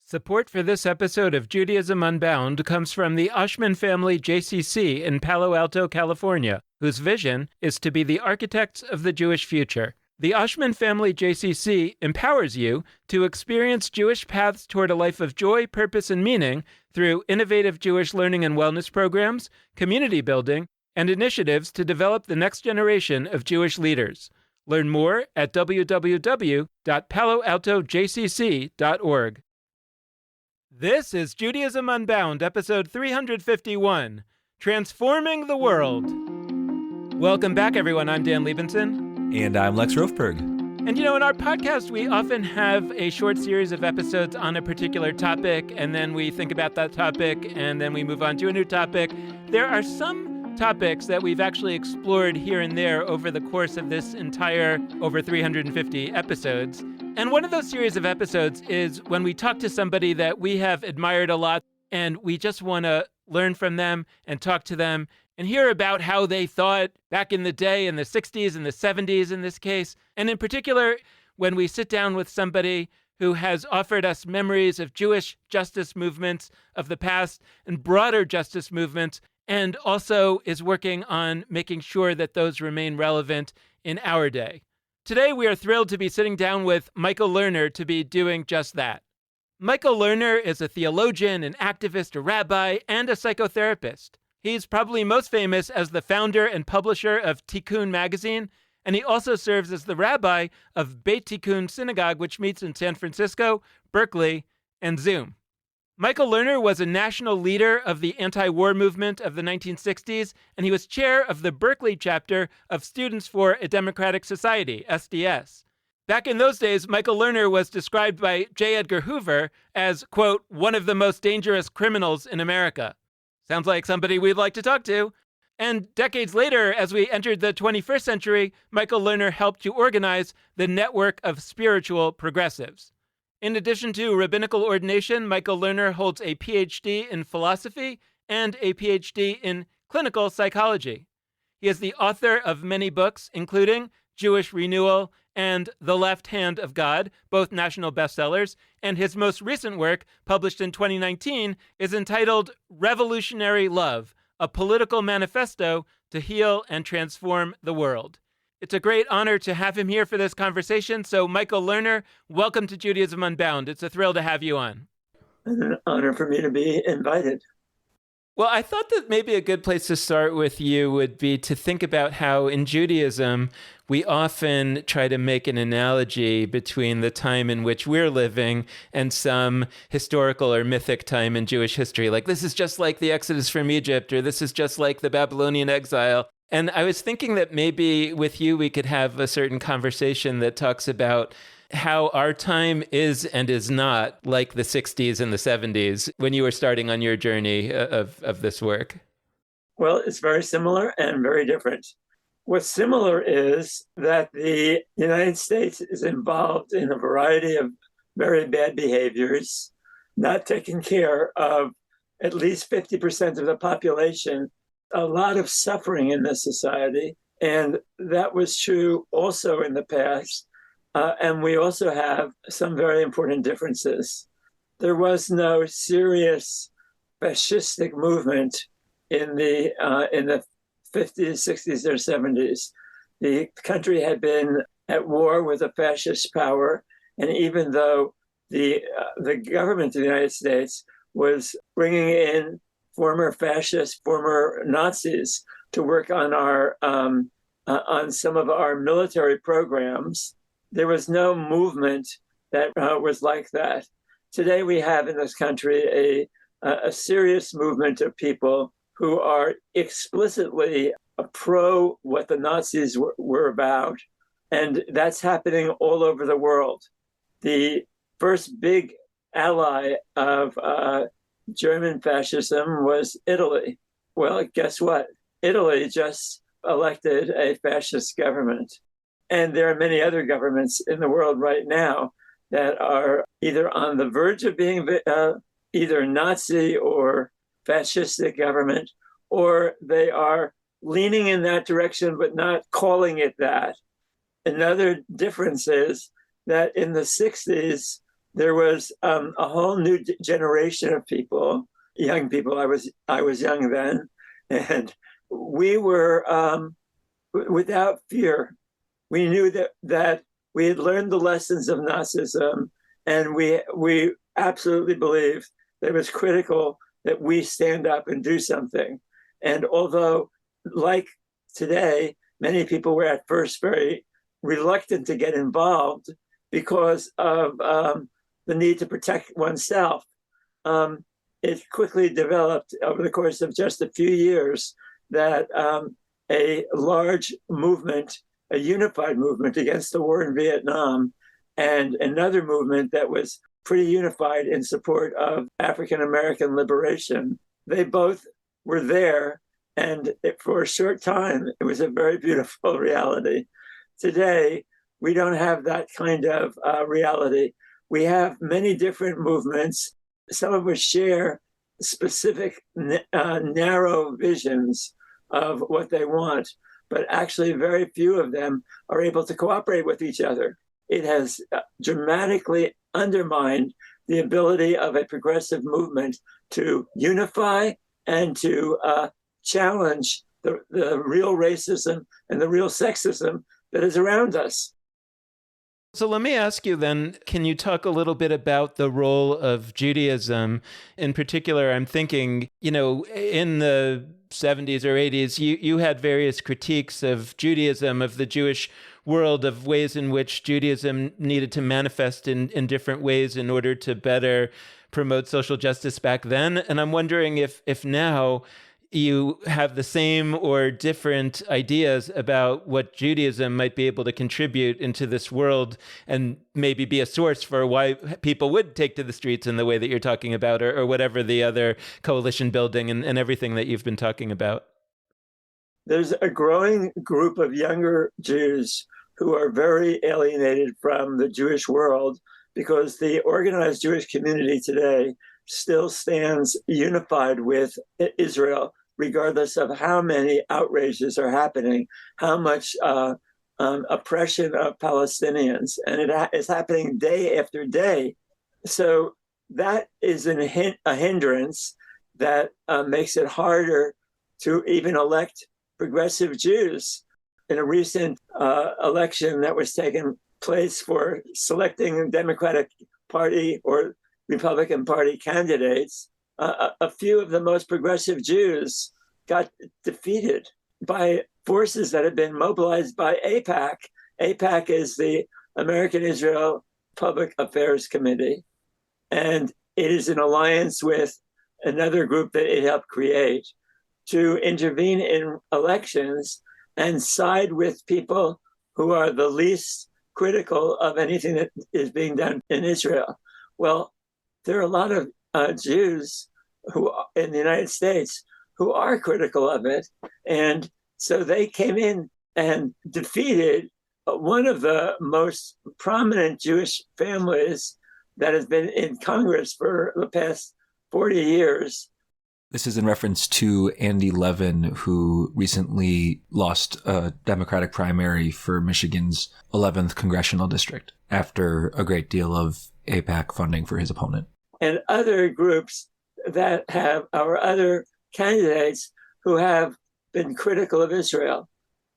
Support for this episode of Judaism Unbound comes from the Oshman family JCC in Palo Alto, California, whose vision is to be the architects of the Jewish future. The Oshman family JCC empowers you to experience Jewish paths toward a life of joy, purpose, and meaning through innovative Jewish learning and wellness programs, community building, and initiatives to develop the next generation of Jewish leaders. Learn more at www.paloaltojcc.org. This is Judaism Unbound, episode 351, Transforming the World. Welcome back, everyone. I'm Dan Liebenson. And I'm Lex Rofberg. And in our podcast, we often have a short series of episodes on a particular topic, and then we think about that topic, and then we move on to a new topic. There are some topics that we've actually explored here and there over the course of this entire over 350 episodes. And one of those series of episodes is when we talk to somebody that we have admired a lot, and we just want to learn from them and talk to them and hear about how they thought back in the day, in the 60s and the 70s in this case. And in particular, when we sit down with somebody who has offered us memories of Jewish justice movements of the past and broader justice movements, and also is working on making sure that those remain relevant in our day. Today, we are thrilled to be sitting down with Michael Lerner to be doing just that. Michael Lerner is a theologian, an activist, a rabbi, and a psychotherapist. He's probably most famous as the founder and publisher of Tikkun magazine, and he also serves as the rabbi of Beit Tikkun Synagogue, which meets in San Francisco, Berkeley, and Zoom. Michael Lerner was a national leader of the anti-war movement of the 1960s, and he was chair of the Berkeley chapter of Students for a Democratic Society, SDS. Back in those days, Michael Lerner was described by J. Edgar Hoover as, quote, one of the most dangerous criminals in America. Sounds like somebody we'd like to talk to. And decades later, as we entered the 21st century, Michael Lerner helped to organize the network of spiritual progressives. In addition to rabbinical ordination, Michael Lerner holds a PhD in philosophy and a PhD in clinical psychology. He is the author of many books, including Jewish Renewal and The Left Hand of God, both national bestsellers, and his most recent work, published in 2019, is entitled Revolutionary Love, a Political Manifesto to Heal and Transform the World. It's a great honor to have him here for this conversation. So, Michael Lerner, welcome to Judaism Unbound. It's a thrill to have you on. It's an honor for me to be invited. Well, I thought that maybe a good place to start with you would be to think about how in Judaism, we often try to make an analogy between the time in which we're living and some historical or mythic time in Jewish history. Like, this is just like the Exodus from Egypt, or this is just like the Babylonian exile. And I was thinking that maybe with you, we could have a certain conversation that talks about how our time is and is not like the 60s and the 70s when you were starting on your journey of this work. Well, it's very similar and very different. What's similar is that the United States is involved in a variety of very bad behaviors, not taking care of at least 50% of the population, a lot of suffering in this society. And that was true also in the past. And we also have some very important differences. There was no serious fascistic movement in the 50s, 60s, or 70s. The country had been at war with a fascist power. And even though the government of the United States was bringing in former fascists, former Nazis to work on on some of our military programs, there was no movement that was like that. Today, we have in this country a serious movement of people who are explicitly pro what the Nazis were about, and that's happening all over the world. The first big ally of German fascism was Italy. Well, guess what? Italy just elected a fascist government. And there are many other governments in the world right now that are either on the verge of being either Nazi or fascistic government, or they are leaning in that direction but not calling it that. Another difference is that in the 60s, there was a whole new generation of people, young people. I was young then, and we were without fear. We knew that we had learned the lessons of Nazism, and we absolutely believed that it was critical that we stand up and do something. And although, like today, many people were at first very reluctant to get involved because of the need to protect oneself, it quickly developed over the course of just a few years that a large movement, a unified movement against the war in Vietnam, and another movement that was pretty unified in support of African American liberation. They both were there, and for a short time, it was a very beautiful reality. Today, we don't have that kind of reality. We have many different movements, some of which share specific narrow visions of what they want, but actually very few of them are able to cooperate with each other. It has dramatically undermined the ability of a progressive movement to unify and to challenge the real racism and the real sexism that is around us. So let me ask you then, can you talk a little bit about the role of Judaism? In particular, I'm thinking, in the 70s or 80s, you had various critiques of Judaism, of the Jewish world, of ways in which Judaism needed to manifest in different ways in order to better promote social justice back then. And I'm wondering if now you have the same or different ideas about what Judaism might be able to contribute into this world and maybe be a source for why people would take to the streets in the way that you're talking about, or whatever the other coalition building and everything that you've been talking about. There's a growing group of younger Jews who are very alienated from the Jewish world because the organized Jewish community today still stands unified with Israel, regardless of how many outrages are happening, how much oppression of Palestinians, and it is happening day after day. So that is a hindrance that makes it harder to even elect progressive Jews. In a recent election that was taking place for selecting a Democratic Party or Republican Party candidates, a few of the most progressive Jews got defeated by forces that had been mobilized by AIPAC. AIPAC is the American Israel Public Affairs Committee, and it is an alliance with another group that it helped create to intervene in elections and side with people who are the least critical of anything that is being done in Israel. Well, there are a lot of Jews who in the United States who are critical of it. And so they came in and defeated one of the most prominent Jewish families that has been in Congress for the past 40 years. This is in reference to Andy Levin, who recently lost a Democratic primary for Michigan's 11th congressional district after a great deal of AIPAC funding for his opponent. And other groups that have, our other candidates who have been critical of Israel.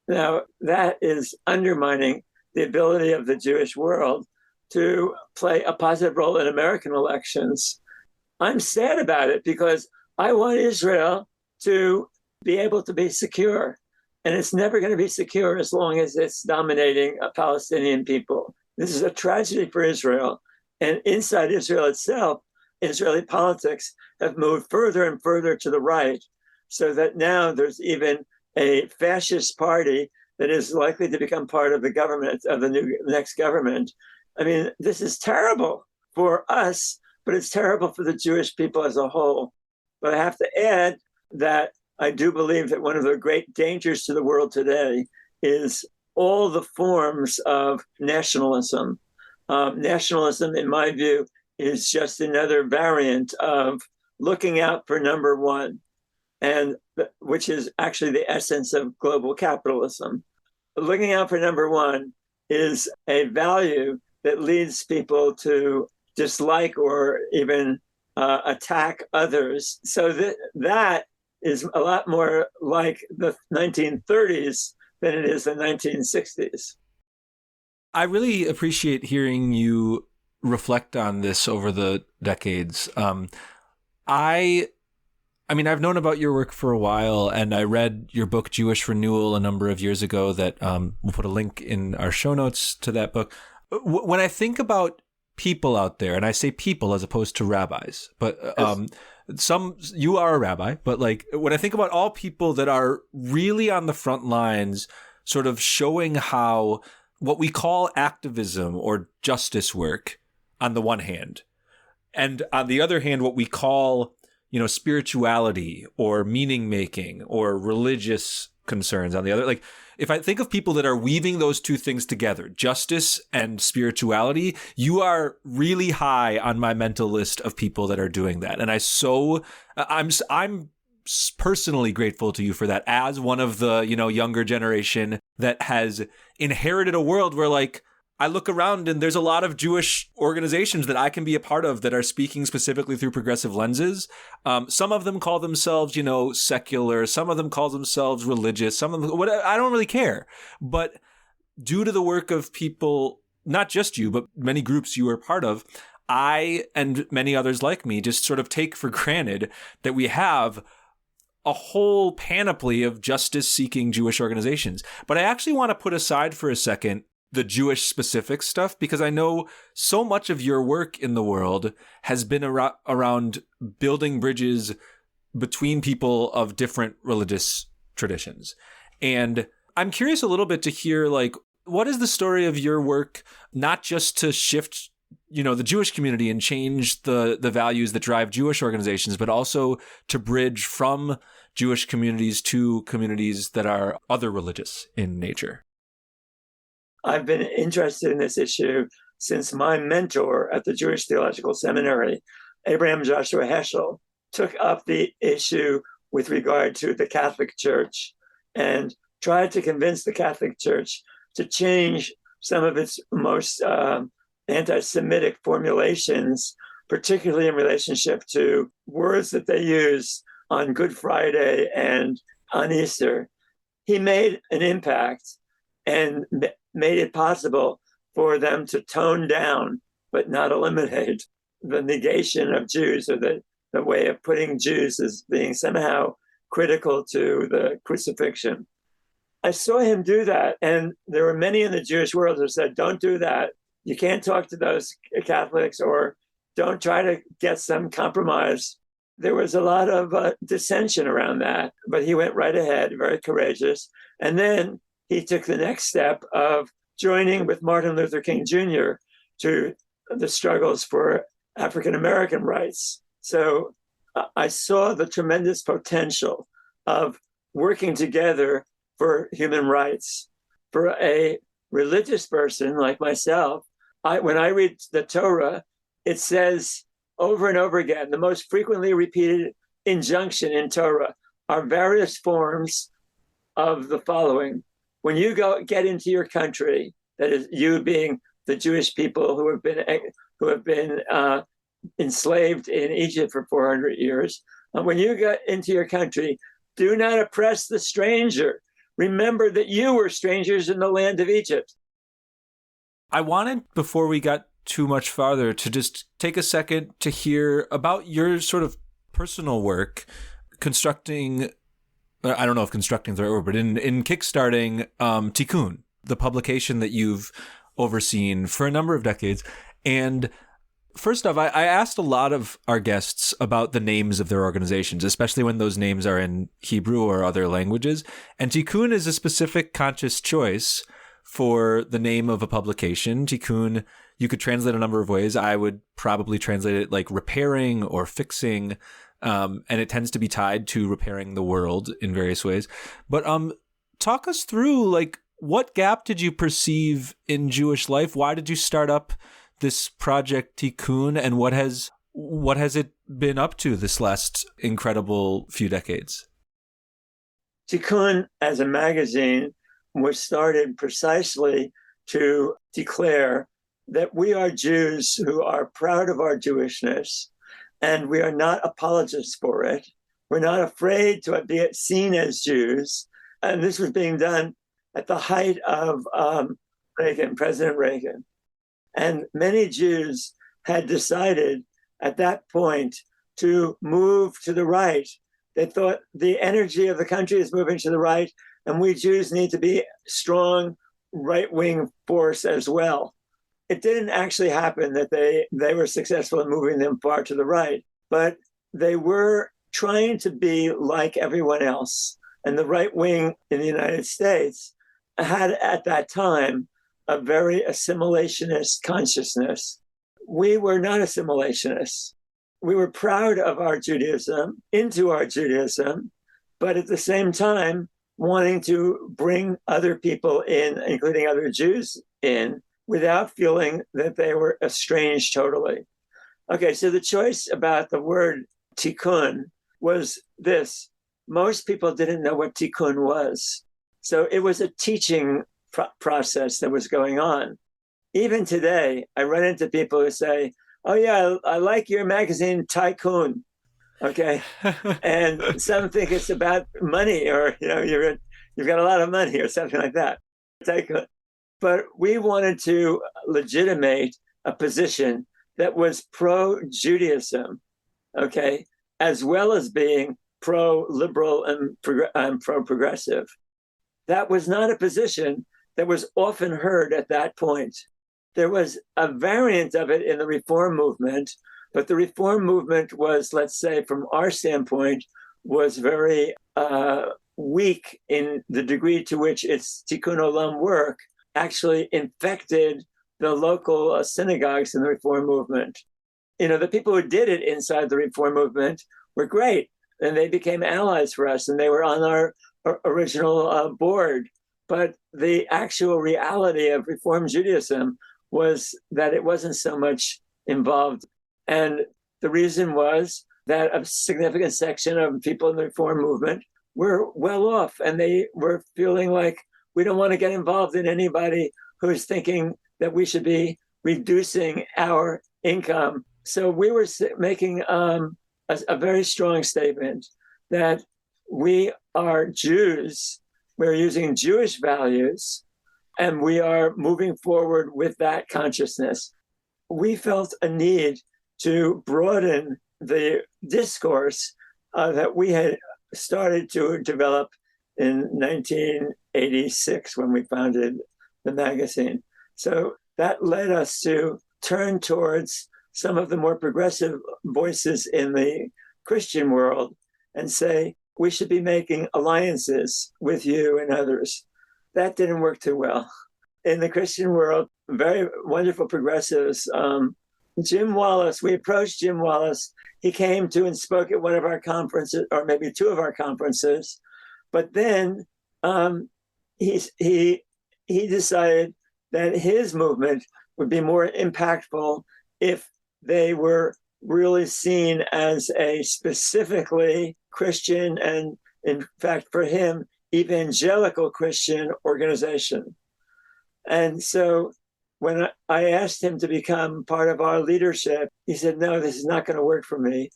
Now, that is undermining the ability of the Jewish world to play a positive role in American elections. I'm sad about it because I want Israel to be able to be secure. And it's never going to be secure as long as it's dominating Palestinian people. This is a tragedy for Israel. And inside Israel itself, Israeli politics have moved further and further to the right, so that now there's even a fascist party that is likely to become part of the government, of the next government. I mean, this is terrible for us, but it's terrible for the Jewish people as a whole. But I have to add that I do believe that one of the great dangers to the world today is all the forms of nationalism. Nationalism, in my view, is just another variant of looking out for number one, and which is actually the essence of global capitalism. Looking out for number one is a value that leads people to dislike or even attack others. So that is a lot more like the 1930s than it is the 1960s. I really appreciate hearing you reflect on this over the decades. I mean, I've known about your work for a while, and I read your book, Jewish Renewal, a number of years ago that we'll put a link in our show notes to that book. When I think about people out there, and I say people as opposed to rabbis, but you are a rabbi, but like when I think about all people that are really on the front lines, sort of showing how what we call activism or justice work on the one hand, and on the other hand, what we call spirituality or meaning making or religious concerns on the other. Like, if I think of people that are weaving those two things together, justice and spirituality, you are really high on my mental list of people that are doing that. And I'm personally grateful to you for that as one of the, younger generation that has inherited a world where, like, I look around and there's a lot of Jewish organizations that I can be a part of that are speaking specifically through progressive lenses. Some of them call themselves, secular. Some of them call themselves religious. Some of them, I don't really care. But due to the work of people, not just you, but many groups you are part of, I and many others like me just sort of take for granted that we have a whole panoply of justice-seeking Jewish organizations. But I actually want to put aside for a second the Jewish specific stuff, because I know so much of your work in the world has been around building bridges between people of different religious traditions. And I'm curious a little bit to hear, like, what is the story of your work, not just to shift, the Jewish community and change the values that drive Jewish organizations, but also to bridge from Jewish communities to communities that are other religious in nature? I've been interested in this issue since my mentor at the Jewish Theological Seminary, Abraham Joshua Heschel, took up the issue with regard to the Catholic Church and tried to convince the Catholic Church to change some of its most anti-Semitic formulations, particularly in relationship to words that they use on Good Friday and on Easter. He made an impact and made it possible for them to tone down, but not eliminate, the negation of Jews, or the way of putting Jews as being somehow critical to the crucifixion. I saw him do that, and there were many in the Jewish world who said, don't do that. You can't talk to those Catholics, or don't try to get some compromise. There was a lot of dissension around that, but he went right ahead, very courageous. And then he took the next step of joining with Martin Luther King Jr. to the struggles for African American rights. So I saw the tremendous potential of working together for human rights. For a religious person like myself, when I read the Torah, it says over and over again, the most frequently repeated injunction in Torah are various forms of the following. When you get into your country, that is, you being the Jewish people who have been enslaved in Egypt for 400 years, when you get into your country, do not oppress the stranger. Remember that you were strangers in the land of Egypt. I wanted, before we got too much farther, to just take a second to hear about your sort of personal work constructing, I don't know if constructing is the right word, but in kickstarting Tikkun, the publication that you've overseen for a number of decades. And first off, I asked a lot of our guests about the names of their organizations, especially when those names are in Hebrew or other languages. And Tikkun is a specific conscious choice for the name of a publication. Tikkun, you could translate a number of ways. I would probably translate it like repairing or fixing. And it tends to be tied to repairing the world in various ways. But talk us through, like, what gap did you perceive in Jewish life? Why did you start up this project Tikkun, and what has it been up to this last incredible few decades? Tikkun, as a magazine, was started precisely to declare that we are Jews who are proud of our Jewishness, and we are not apologists for it. We're not afraid to be seen as Jews. And this was being done at the height of President Reagan. And many Jews had decided at that point to move to the right. They thought the energy of the country is moving to the right, and we Jews need to be strong right-wing force as well. It didn't actually happen that they were successful in moving them far to the right, but they were trying to be like everyone else. And the right wing in the United States had at that time a very assimilationist consciousness. We were not assimilationists. We were proud of our Judaism, into our Judaism, but at the same time wanting to bring other people in, including other Jews in, without feeling that they were estranged totally. Okay, so the choice about the word tikkun was this. Most people didn't know what tikkun was. So it was a teaching process that was going on. Even today, I run into people who say, oh yeah, I like your magazine, Tycoon. Okay. And some think it's about money, or, you've got a lot of money or something like that. Tycoon. But we wanted to legitimate a position that was pro-Judaism, okay, as well as being pro-liberal and pro-progressive. That was not a position that was often heard at that point. There was a variant of it in the Reform movement, but the Reform movement was, let's say, from our standpoint, was very weak in the degree to which its Tikkun Olam work actually infected the local synagogues in the Reform movement. The people who did it inside the Reform movement were great, and they became allies for us, and they were on our original board. But the actual reality of Reform Judaism was that it wasn't so much involved. And the reason was that a significant section of people in the Reform movement were well off, and they were feeling like, we don't want to get involved in anybody who's thinking that we should be reducing our income. So we were making a very strong statement that we are Jews, we're using Jewish values, and we are moving forward with that consciousness. We felt a need to broaden the discourse that we had started to develop in 1986 when we founded the magazine. So that led us to turn towards some of the more progressive voices in the Christian world and say, we should be making alliances with you and others. That didn't work too well. In the Christian world, very wonderful progressives, Jim Wallace, we approached Jim Wallace. He came to and spoke at one of our conferences, or maybe two of our conferences. But then he decided that his movement would be more impactful if they were really seen as a specifically Christian and, in fact, for him, evangelical Christian organization. And so when I asked him to become part of our leadership, he said, no, this is not going to work for me,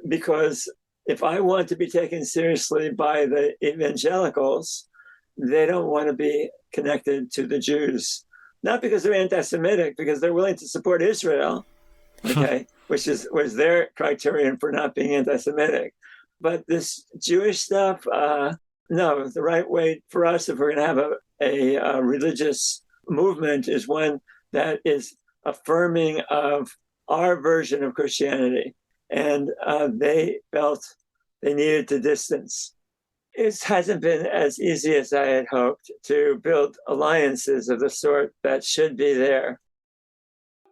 because if I want to be taken seriously by the evangelicals, they don't want to be connected to the Jews. Not because they're anti-Semitic, because they're willing to support Israel, okay, which was their criterion for not being anti-Semitic. But this Jewish stuff, no, the right way for us, if we're going to have a religious movement, is one that is affirming of our version of Christianity. And they felt they needed to distance. It hasn't been as easy as I had hoped to build alliances of the sort that should be there.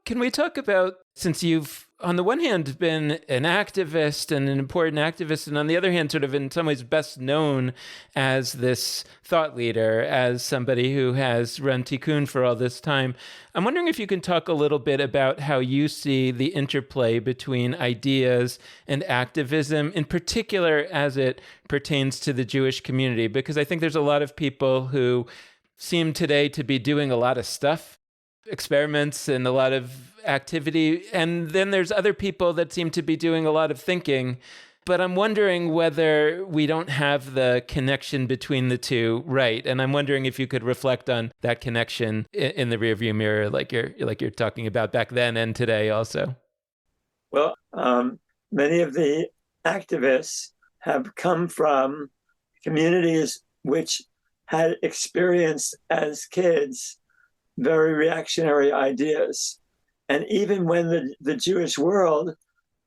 Can we talk about, since you've, on the one hand, been an activist and an important activist, and on the other hand, sort of in some ways best known as this thought leader, as somebody who has run Tikkun for all this time, I'm wondering if you can talk a little bit about how you see the interplay between ideas and activism, in particular as it pertains to the Jewish community, because I think there's a lot of people who seem today to be doing a lot of stuff experiments and a lot of activity. And then there's other people that seem to be doing a lot of thinking. But I'm wondering whether we don't have the connection between the two right. And I'm wondering if you could reflect on that connection in the rearview mirror, like you're talking about back then and today also. Well, many of the activists have come from communities which had experienced as kids very reactionary ideas. And even when the Jewish world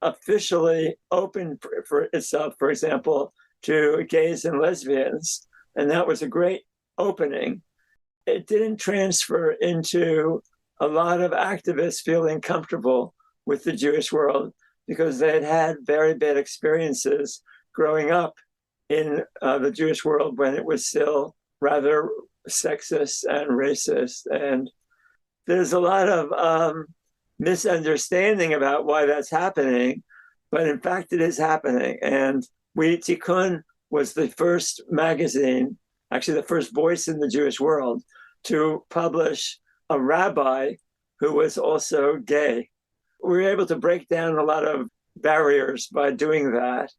officially opened for itself, for example, to gays and lesbians, and that was a great opening, it didn't transfer into a lot of activists feeling comfortable with the Jewish world because they had had very bad experiences growing up in the Jewish world when it was still rather sexist and racist. And there's a lot of misunderstanding about why that's happening, but in fact, it is happening. And Tikkun was the first magazine, actually the first voice in the Jewish world, to publish a rabbi who was also gay. We were able to break down a lot of barriers by doing that.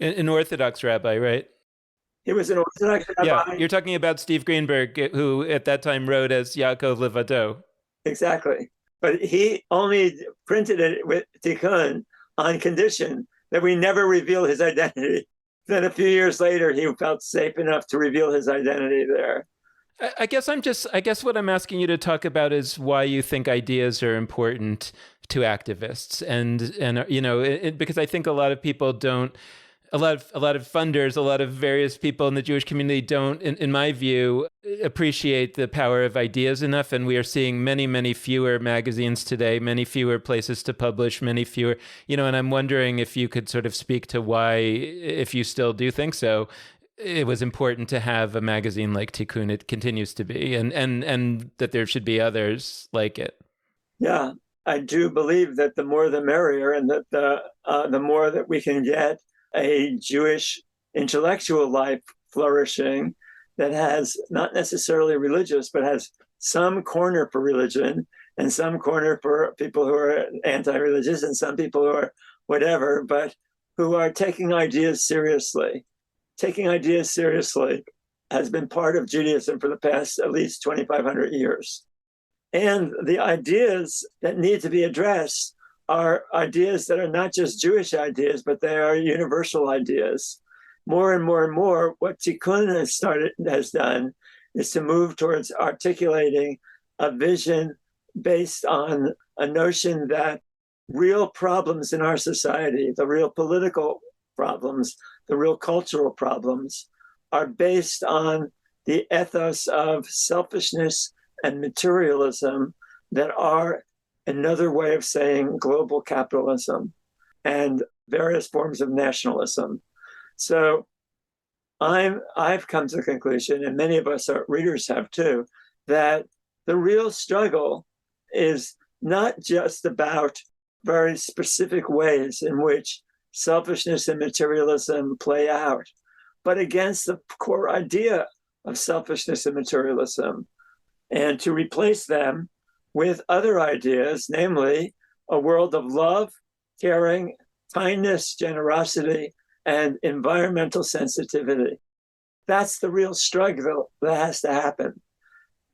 An Orthodox rabbi, right? He was an Orthodox rabbi. Yeah, you're talking about Steve Greenberg, who at that time wrote as Yaakov Levado. Exactly. But he only printed it with Tikkun on condition that we never reveal his identity. Then a few years later, he felt safe enough to reveal his identity there. I guess what I'm asking you to talk about is why you think ideas are important to activists, and you know, because I think a lot of people don't. A lot of funders, a lot of various people in the Jewish community don't, in my view, appreciate the power of ideas enough. And we are seeing many, many fewer magazines today, many fewer places to publish, many fewer, you know, and I'm wondering if you could sort of speak to why, if you still do think so, it was important to have a magazine like Tikkun. It continues to be, and that there should be others like it. Yeah, I do believe that the more the merrier, and that the more that we can get a Jewish intellectual life flourishing that has not necessarily religious, but has some corner for religion and some corner for people who are anti-religious and some people who are whatever, but who are taking ideas seriously. Taking ideas seriously has been part of Judaism for the past at least 2,500 years. And the ideas that need to be addressed are ideas that are not just Jewish ideas, but they are universal ideas. More and more and more, what Tikkun has done is to move towards articulating a vision based on a notion that real problems in our society, the real political problems, the real cultural problems, are based on the ethos of selfishness and materialism that are another way of saying global capitalism and various forms of nationalism. So I've come to the conclusion, and many of us, our readers have too, that the real struggle is not just about very specific ways in which selfishness and materialism play out, but against the core idea of selfishness and materialism, and to replace them with other ideas, namely a world of love, caring, kindness, generosity, and environmental sensitivity. That's the real struggle that has to happen.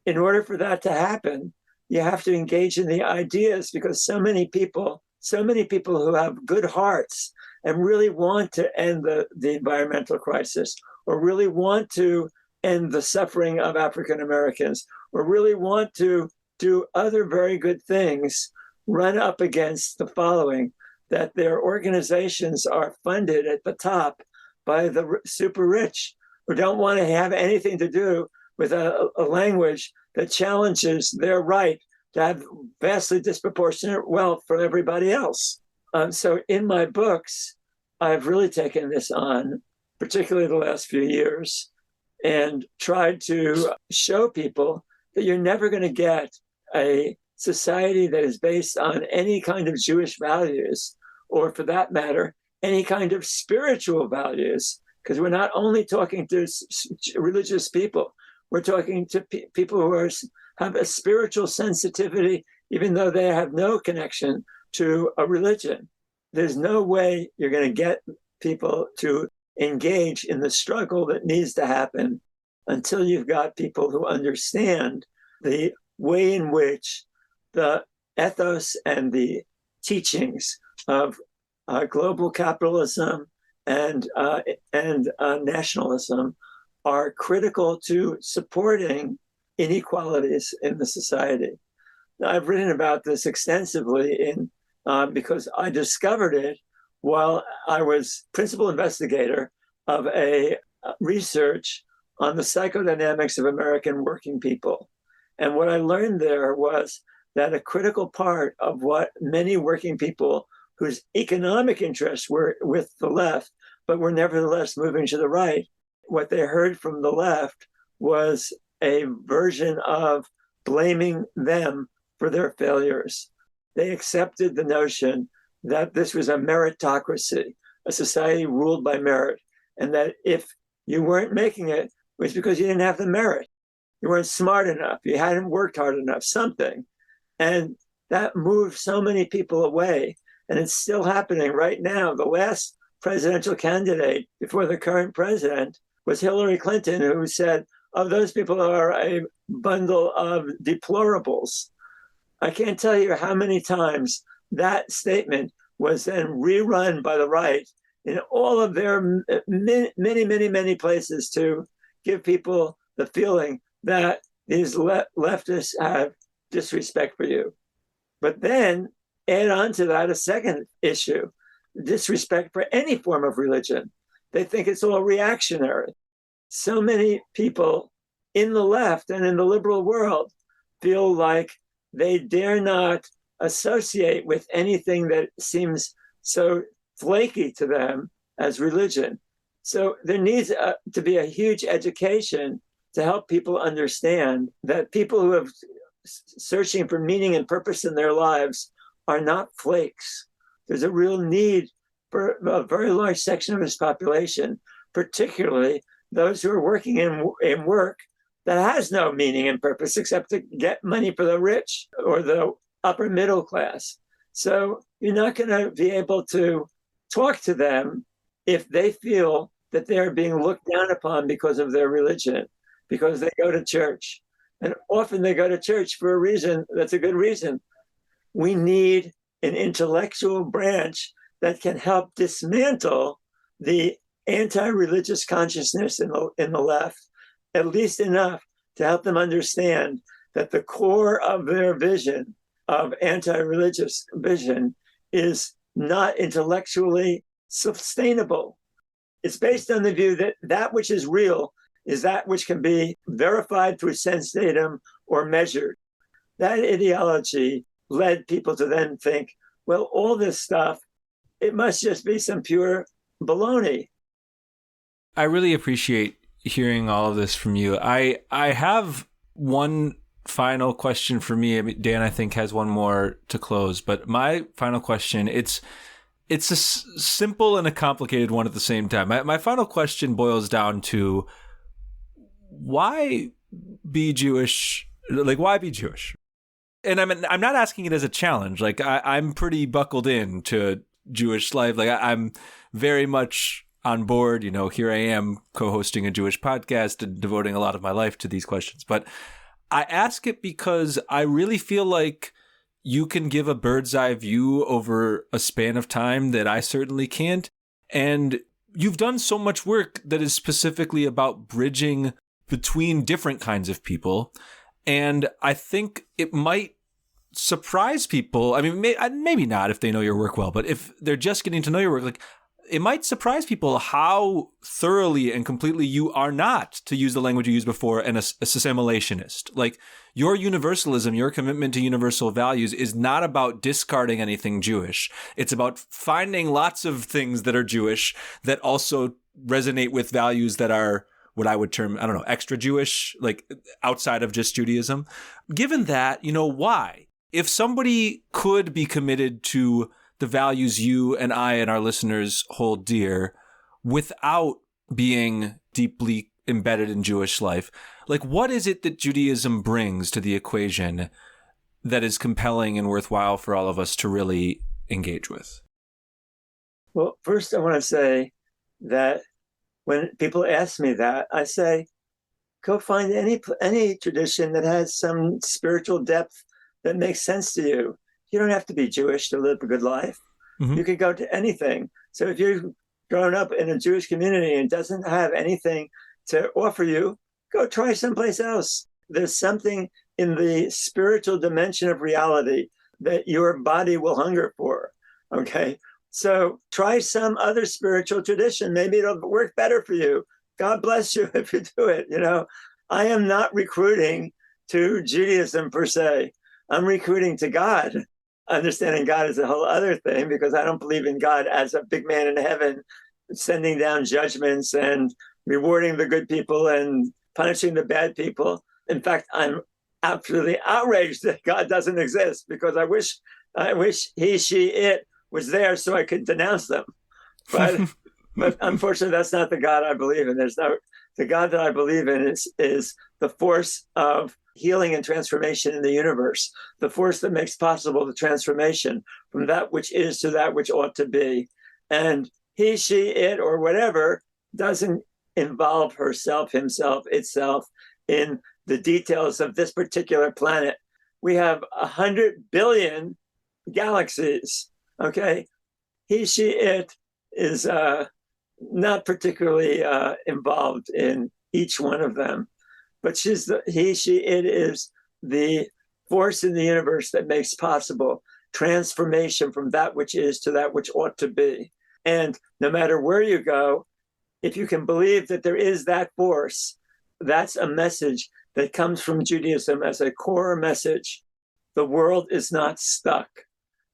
In order for that to happen, you have to engage in the ideas, because so many people who have good hearts and really want to end the environmental crisis, or really want to end the suffering of African Americans, or really want to do other very good things, run up against the following: that their organizations are funded at the top by the super rich, who don't want to have anything to do with a language that challenges their right to have vastly disproportionate wealth from everybody else. So in my books, I've really taken this on, particularly the last few years, and tried to show people that you're never going to get a society that is based on any kind of Jewish values, or for that matter, any kind of spiritual values, because we're not only talking to religious people, we're talking to people who are have a spiritual sensitivity, even though they have no connection to a religion. There's no way you're going to get people to engage in the struggle that needs to happen until you've got people who understand the way in which the ethos and the teachings of global capitalism and nationalism are critical to supporting inequalities in the society. Now, I've written about this extensively because I discovered it while I was principal investigator of a research on the psychodynamics of American working people. And what I learned there was that a critical part of what many working people whose economic interests were with the left, but were nevertheless moving to the right, what they heard from the left was a version of blaming them for their failures. They accepted the notion that this was a meritocracy, a society ruled by merit, and that if you weren't making it, it was because you didn't have the merit. You weren't smart enough. You hadn't worked hard enough, something. And that moved so many people away. And it's still happening right now. The last presidential candidate before the current president was Hillary Clinton, who said, oh, those people are a bundle of deplorables. I can't tell you how many times that statement was then rerun by the right in all of their many places to give people the feeling that these leftists have disrespect for you. But then add on to that a second issue, disrespect for any form of religion. They think it's all reactionary. So many people in the left and in the liberal world feel like they dare not associate with anything that seems so flaky to them as religion. So there needs to be a huge education to help people understand that people who have searching for meaning and purpose in their lives are not flakes. There's a real need for a very large section of this population, particularly those who are working in work that has no meaning and purpose except to get money for the rich or the upper middle class. So you're not going to be able to talk to them if they feel that they're being looked down upon because of their religion, because they go to church. And often they go to church for a reason that's a good reason. We need an intellectual branch that can help dismantle the anti-religious consciousness in the left, at least enough to help them understand that the core of their vision, of anti-religious vision, is not intellectually sustainable. It's based on the view that that which is real is that which can be verified through sense datum or measured. That ideology led people to then think, well, all this stuff, it must just be some pure baloney. I really appreciate hearing all of this from you. I have one final question for me. I mean, Dan, I think, has one more to close, but my final question, it's a simple and a complicated one at the same time. My final question boils down to, why be Jewish? Like, why be Jewish? And I'm not asking it as a challenge. Like, I'm pretty buckled in to Jewish life. Like, I'm very much on board. You know, here I am co-hosting a Jewish podcast and devoting a lot of my life to these questions. But I ask it because I really feel like you can give a bird's eye view over a span of time that I certainly can't. And you've done so much work that is specifically about bridging between different kinds of people. And I think it might surprise people. I mean, maybe not if they know your work well, but if they're just getting to know your work, like, it might surprise people how thoroughly and completely you are not, to use the language you used before, an assimilationist. Like, your universalism, your commitment to universal values is not about discarding anything Jewish. It's about finding lots of things that are Jewish that also resonate with values that are what I would term, I don't know, extra Jewish, like outside of just Judaism. Given that, why? If somebody could be committed to the values you and I and our listeners hold dear without being deeply embedded in Jewish life. Like, what is it that Judaism brings to the equation that is compelling and worthwhile for all of us to really engage with? Well, first I want to say that when people ask me that, I say, go find any tradition that has some spiritual depth that makes sense to you. You don't have to be Jewish to live a good life. Mm-hmm. You could go to anything. So if you're growing up in a Jewish community and doesn't have anything to offer you, go try someplace else. There's something in the spiritual dimension of reality that your body will hunger for. Okay. So try some other spiritual tradition. Maybe it'll work better for you. God bless you if you do it. I am not recruiting to Judaism per se. I'm recruiting to God. Understanding God is a whole other thing, because I don't believe in God as a big man in heaven sending down judgments and rewarding the good people and punishing the bad people. In fact, I'm absolutely outraged that God doesn't exist, because I wish he, she, it was there so I could denounce them. But unfortunately, that's not the God I believe in. The God that I believe in is the force of healing and transformation in the universe, the force that makes possible the transformation from that which is to that which ought to be. And he, she, it, or whatever doesn't involve herself, himself, itself in the details of this particular planet. We have 100 billion galaxies, okay? He, she, it is not particularly involved in each one of them. But he, she, it is the force in the universe that makes possible transformation from that which is to that which ought to be. And no matter where you go, if you can believe that there is that force, that's a message that comes from Judaism as a core message. The world is not stuck.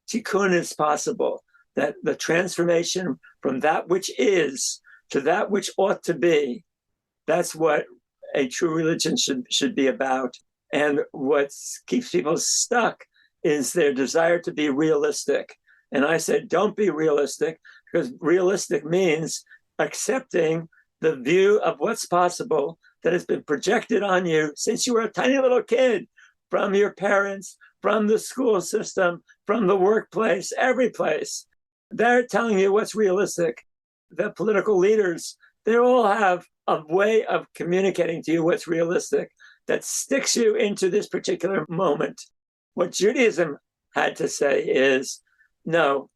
Tikkun is possible, that the transformation from that which is to that which ought to be, that's what a true religion should be about. And what keeps people stuck is their desire to be realistic. And I said, don't be realistic, because realistic means accepting the view of what's possible that has been projected on you since you were a tiny little kid, from your parents, from the school system, from the workplace, every place. They're telling you what's realistic. The political leaders, they all have a way of communicating to you what's realistic that sticks you into this particular moment. What Judaism had to say is, no,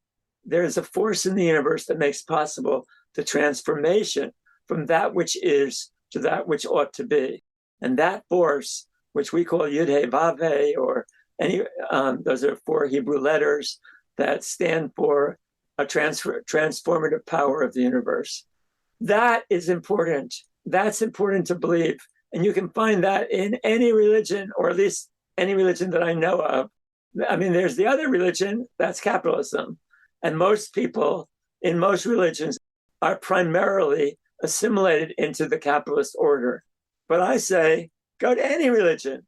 there's a force in the universe that makes possible the transformation from that which is to that which ought to be. And that force, which we call Yud-He Vav-He, or those are 4 Hebrew letters that stand for a transformative power of the universe. That is important. That's important to believe. And you can find that in any religion, or at least any religion that I know of. I mean, there's the other religion, that's capitalism. And most people in most religions are primarily assimilated into the capitalist order. But I say, go to any religion.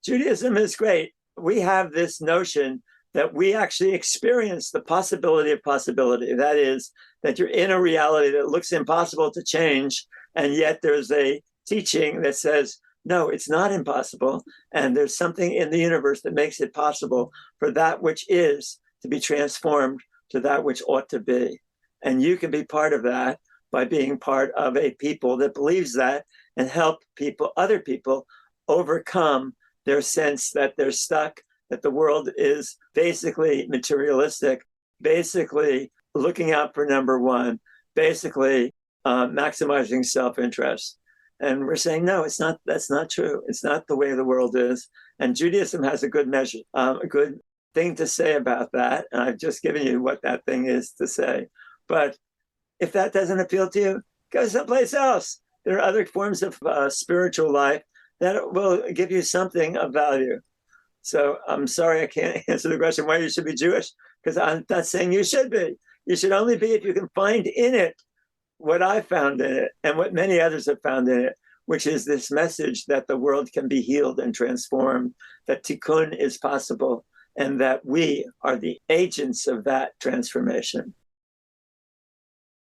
Judaism is great. We have this notion that we actually experience the possibility of possibility. That is, that you're in a reality that looks impossible to change, and yet there's a teaching that says, no, it's not impossible, and there's something in the universe that makes it possible for that which is to be transformed to that which ought to be. And you can be part of that by being part of a people that believes that, and help other people overcome their sense that they're stuck, that the world is basically materialistic, basically looking out for number one, basically maximizing self-interest. And we're saying, no, that's not true. It's not the way the world is. And Judaism has a good measure, a good thing to say about that. And I've just given you what that thing is to say. But if that doesn't appeal to you, go someplace else. There are other forms of spiritual life that will give you something of value. So I'm sorry I can't answer the question why you should be Jewish, because I'm not saying you should be. You should only be if you can find in it what I found in it and what many others have found in it, which is this message that the world can be healed and transformed, that tikkun is possible, and that we are the agents of that transformation.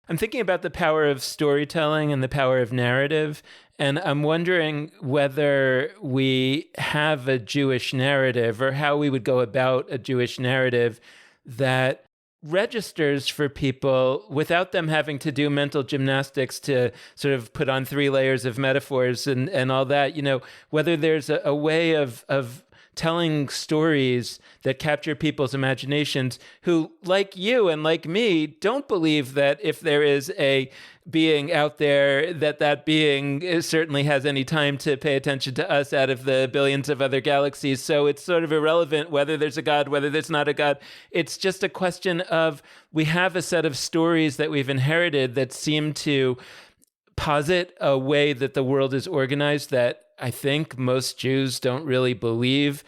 I'm thinking about the power of storytelling and the power of narrative, and I'm wondering whether we have a Jewish narrative or how we would go about a Jewish narrative that registers for people without them having to do mental gymnastics to sort of put on 3 layers of metaphors and all that, whether there's a way of telling stories that capture people's imaginations who, like you and like me, don't believe that if there is a being out there, that being certainly has any time to pay attention to us out of the billions of other galaxies. So it's sort of irrelevant whether there's a God, whether there's not a God. It's just a question of we have a set of stories that we've inherited that seem to posit a way that the world is organized that I think most Jews don't really believe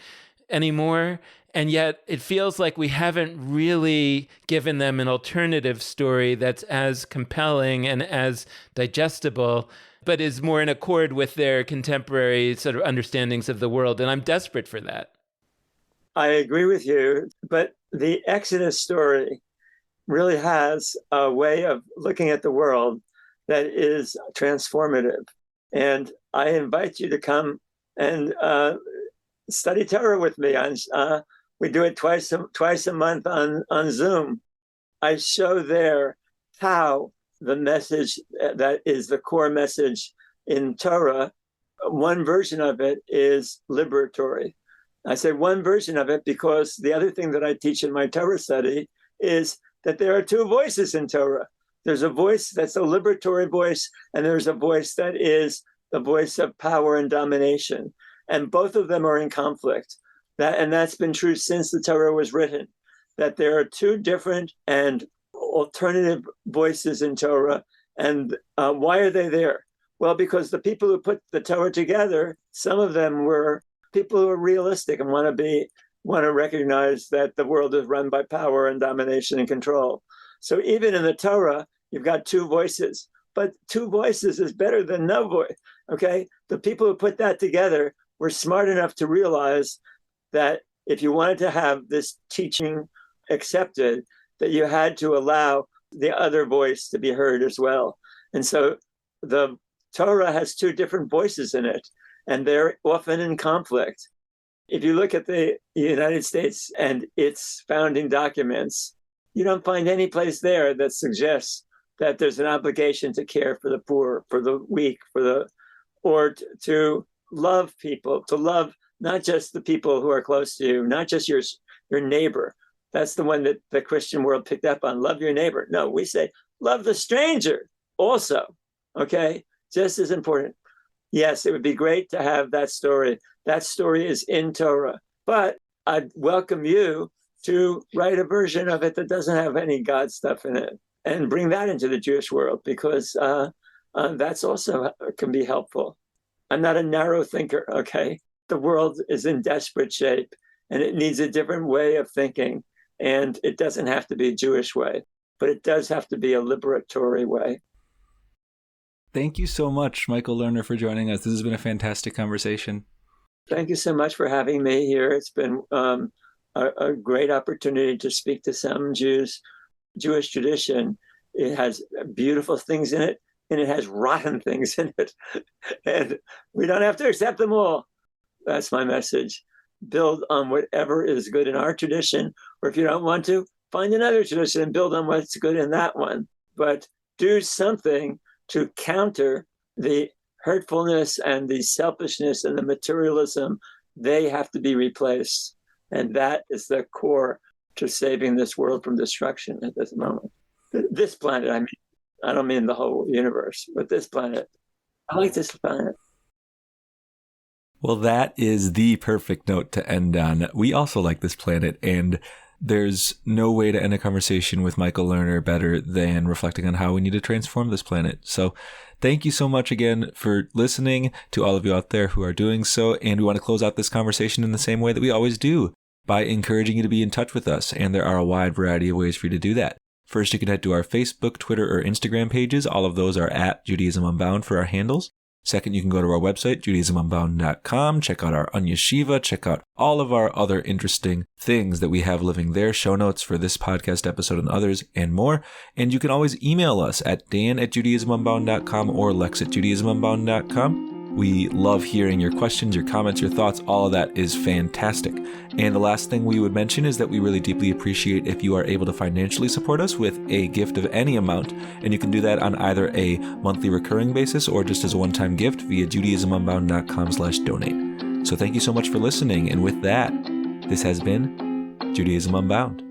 anymore. And yet it feels like we haven't really given them an alternative story that's as compelling and as digestible, but is more in accord with their contemporary sort of understandings of the world. And I'm desperate for that. I agree with you, but the Exodus story really has a way of looking at the world that is transformative. And I invite you to come and study Torah with me. We do it twice a month on Zoom. I show there how the message that is the core message in Torah, one version of it is liberatory. I say one version of it because the other thing that I teach in my Torah study is that there are 2 voices in Torah. There's a voice that's a liberatory voice, and there's a voice that is the voice of power and domination. And both of them are in conflict. That's been true since the Torah was written, that there are 2 different and alternative voices in Torah. And why are they there? Well, because the people who put the Torah together, some of them were people who are realistic and want to recognize that the world is run by power and domination and control. So even in the Torah, you've got 2 voices, but 2 voices is better than no voice. Okay, the people who put that together were smart enough to realize that if you wanted to have this teaching accepted, that you had to allow the other voice to be heard as well. And so the Torah has 2 different voices in it, and they're often in conflict. If you look at the United States and its founding documents, you don't find any place there that suggests that there's an obligation to care for the poor, for the weak, or to love people, to love not just the people who are close to you, not just your neighbor. That's the one that the Christian world picked up on. Love your neighbor. No, we say love the stranger also. Okay, just as important. Yes, it would be great to have that story. That story is in Torah, but I'd welcome you to write a version of it that doesn't have any God stuff in it and bring that into the Jewish world, because that's also can be helpful. I'm not a narrow thinker, okay? The world is in desperate shape and it needs a different way of thinking. And it doesn't have to be a Jewish way, but it does have to be a liberatory way. Thank you so much, Michael Lerner, for joining us. This has been a fantastic conversation. Thank you so much for having me here. It's been a great opportunity to speak to some Jewish tradition. It has beautiful things in it, and it has rotten things in it. And we don't have to accept them all. That's my message. Build on whatever is good in our tradition, or if you don't want to, find another tradition and build on what's good in that one. But do something to counter the hurtfulness and the selfishness and the materialism. They have to be replaced. And that is the core to saving this world from destruction at this moment. This planet, I mean, I don't mean the whole universe, but this planet. I like this planet. Well, that is the perfect note to end on. We also like this planet, and there's no way to end a conversation with Michael Lerner better than reflecting on how we need to transform this planet. So thank you so much again for listening, to all of you out there who are doing so. And we want to close out this conversation in the same way that we always do, by encouraging you to be in touch with us. And there are a wide variety of ways for you to do that. First, you can head to our Facebook, Twitter, or Instagram pages. All of those are at Judaism Unbound for our handles. Second, you can go to our website, judaismunbound.com, check out our Anya Shiva, check out all of our other interesting things that we have living there, show notes for this podcast episode and others, and more. And you can always email us at dan@judaismunbound.com or lex@judaismunbound.com. We love hearing your questions, your comments, your thoughts. All of that is fantastic. And the last thing we would mention is that we really deeply appreciate if you are able to financially support us with a gift of any amount. And you can do that on either a monthly recurring basis or just as a one-time gift via judaismunbound.com/donate. So thank you so much for listening. And with that, this has been Judaism Unbound.